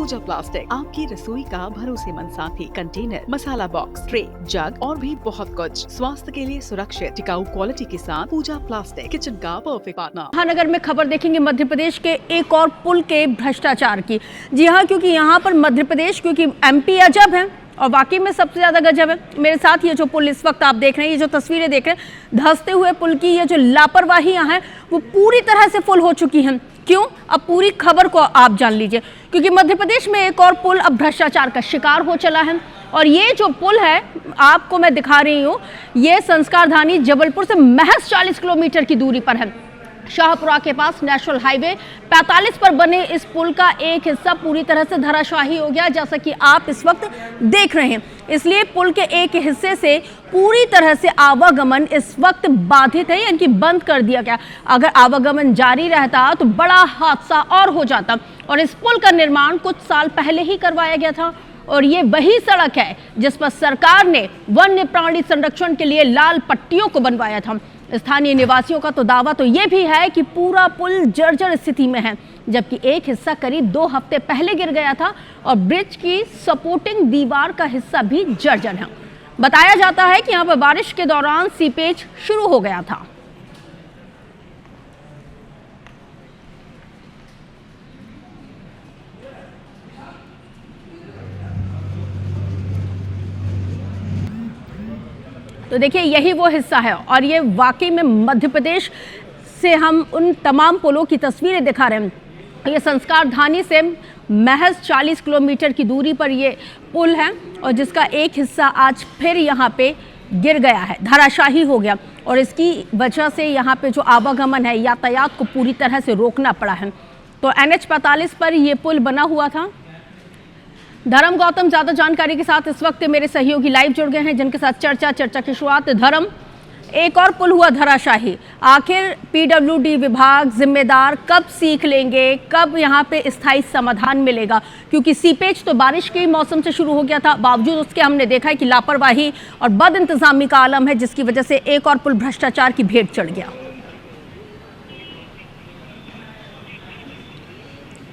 पूजा plastic, आपकी रसोई का भरोसेमंद साथी। कंटेनर, मसाला बॉक्स, ट्रे, जग और भी बहुत कुछ। स्वास्थ्य के लिए सुरक्षित टिकाऊ क्वालिटी के साथ पूजा प्लास्टिक, किचन का परफेक्ट पार्टनर। महानगर में खबर देखेंगे मध्य प्रदेश के एक और पुल के भ्रष्टाचार की। जी हाँ, क्योंकि यहाँ पर मध्य प्रदेश, क्योंकि एमपी अजब है और वाकई में सबसे ज्यादा गजब है। मेरे साथ ये जो पुल इस वक्त आप देख रहे हैं, ये जो तस्वीरें देख रहे हैं, धंसते हुए पुल की ये जो लापरवाहियां हैं वो पूरी तरह से फुल हो चुकी हैं। क्यों? अब पूरी खबर को आप जान लीजिए, क्योंकि मध्य प्रदेश में एक और पुल अब भ्रष्टाचार का शिकार हो चला है। और ये जो पुल है आपको मैं दिखा रही हूँ, ये संस्कारधानी जबलपुर से महज 40 किलोमीटर की दूरी पर है। शाहपुरा के पास नेशनल हाईवे 45 पर बने इस पुल का एक हिस्सा पूरी तरह से धराशाही हो गया, जैसा कि आप इस वक्त देख रहे हैं। इसलिए पुल के एक हिस्से से पूरी तरह से आवागमन इस वक्त बाधित है, यानी कि बंद कर दिया गया। अगर आवागमन जारी रहता तो बड़ा हादसा और हो जाता। और इस पुल का निर्माण कुछ साल पहले ही करवाया गया था और ये वही सड़क है जिस पर सरकार ने वन्य प्राणी संरक्षण के लिए लाल पट्टियों को बनवाया था। स्थानीय निवासियों का तो दावा तो ये भी है कि पूरा पुल जर्जर स्थिति में है, जबकि एक हिस्सा करीब 2 हफ्ते पहले गिर गया था और ब्रिज की सपोर्टिंग दीवार का हिस्सा भी जर्जर है। बताया जाता है कि यहाँ पर बारिश के दौरान सीपेज शुरू हो गया था। तो देखिए, यही वो हिस्सा है और ये वाकई में मध्य प्रदेश से हम उन तमाम पुलों की तस्वीरें दिखा रहे हैं। ये संस्कारधानी से महज 40 किलोमीटर की दूरी पर ये पुल है और जिसका एक हिस्सा आज फिर यहाँ पे गिर गया है, धराशाही हो गया और इसकी वजह से यहाँ पे जो आवागमन है, यातायात को पूरी तरह से रोकना पड़ा है। तो NH 45 पर ये पुल बना हुआ था। धर्म गौतम ज्यादा जानकारी के साथ इस वक्त मेरे सहयोगी लाइव जुड़ गए हैं, जिनके साथ चर्चा की शुरुआत। धर्म, एक और पुल हुआ धराशाही, आखिर PWD विभाग जिम्मेदार कब सीख लेंगे, कब यहाँ पे स्थायी समाधान मिलेगा? क्योंकि सीपेज तो बारिश के मौसम से शुरू हो गया था, बावजूद उसके हमने देखा है कि लापरवाही और बद इंतजामी का आलम है, जिसकी वजह से एक और पुल भ्रष्टाचार की भेंट चढ़ गया।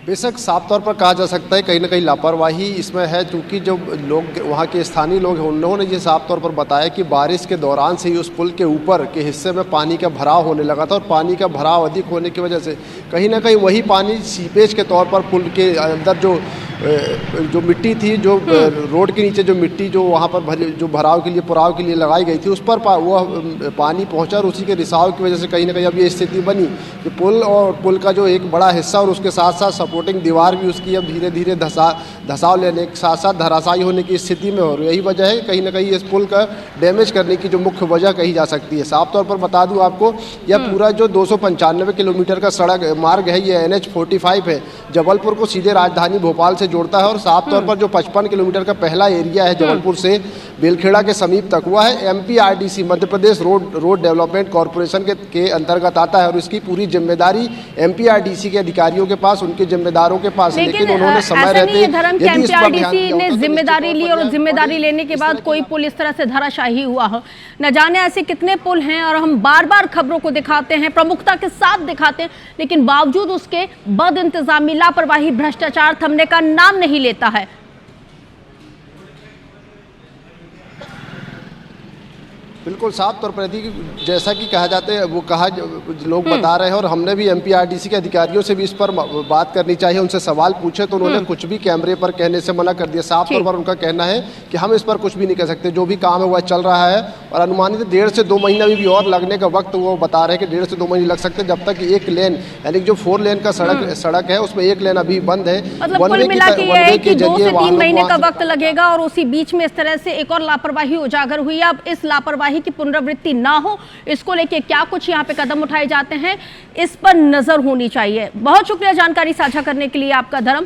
बेशक साफ तौर पर कहा जा सकता है कहीं ना कहीं लापरवाही इसमें है, क्योंकि जो लोग वहाँ के स्थानीय लोग हैं उन्होंने ये साफ तौर पर बताया कि बारिश के दौरान से ही उस पुल के ऊपर के हिस्से में पानी का भराव होने लगा था और पानी का भराव अधिक होने की वजह से कहीं ना कहीं वही पानी सीपेज के तौर पर पुल के अंदर जो मिट्टी थी, जो रोड के नीचे जो मिट्टी जो वहाँ पर जो भराव के लिए पुराव के लिए लगाई गई थी, उस पर वह पानी पहुँचा और उसी के रिसाव की वजह से कहीं ना कहीं अब ये स्थिति बनी कि पुल और पुल का जो एक बड़ा हिस्सा और उसके साथ साथ सपोर्टिंग दीवार भी उसकी अब धीरे धीरे धसाव लेने के साथ साथ धराशायी होने की स्थिति में हो रही है। यही वजह है कहीं ना कहीं इस पुल का डैमेज करने की जो मुख्य वजह कही जा सकती है। साफ तौर पर बता दूं आपको, यह पूरा जो 295 किलोमीटर का सड़क मार्ग है, ये NH 45 है, जबलपुर को सीधे राजधानी भोपाल से जोड़ता है और साफ तौर पर जो 55 किलोमीटर का पहला एरिया है जबलपुर से बेलखेड़ा के समीप तक, वह है MPRDC Madhya Pradesh road development corporation के अंतर्गत आता है और इसकी पूरी जिम्मेदारी MPRDC के अधिकारियों के पास, उनके जिम्मेदारों के पास। लेकिन उन्होंने समय रहते MPRDC ने जिम्मेदारी ली और जिम्मेदारी लेने के बाद कोई पुल इस तरह से धराशाही हुआ हो, न जाने ऐसे कितने पुल हैं और हम बार बार खबरों को दिखाते हैं, प्रमुखता के साथ दिखाते हैं, लेकिन बावजूद उसके बद इंतजामी, लापरवाही, भ्रष्टाचार थमने का नाम नहीं लेता है। बिल्कुल साफ तौर पर जैसा कि कहा जाता है वो लोग बता रहे हैं और हमने भी MPRDC के अधिकारियों से भी इस पर बात करनी चाहिए, उनसे सवाल पूछे तो उन्होंने कुछ भी कैमरे पर कहने से मना कर दिया। साफ तौर पर उनका कहना है कि हम इस पर कुछ भी नहीं कह सकते, जो भी काम है वह चल रहा है और अनुमानित 1.5 से 2 महीना भी और लगने का वक्त वो बता रहे हैं कि 1.5 से 2 महीने लग सकते हैं, जब तक एक लेन यानी जो 4 लेन का सड़क है उसमें एक लेन अभी बंद है। मतलब कुल मिला के ये है कि 2 से 3 महीने का वक्त लगेगा और उसी बीच में इस तरह से एक और लापरवाही उजागर हुई। अब इस लापरवाही की पुनरावृत्ति ना हो, इसको लेके क्या कुछ यहाँ पे कदम उठाए जाते हैं, इस पर नजर होनी चाहिए। बहुत शुक्रिया जानकारी साझा करने के लिए आपका धर्म।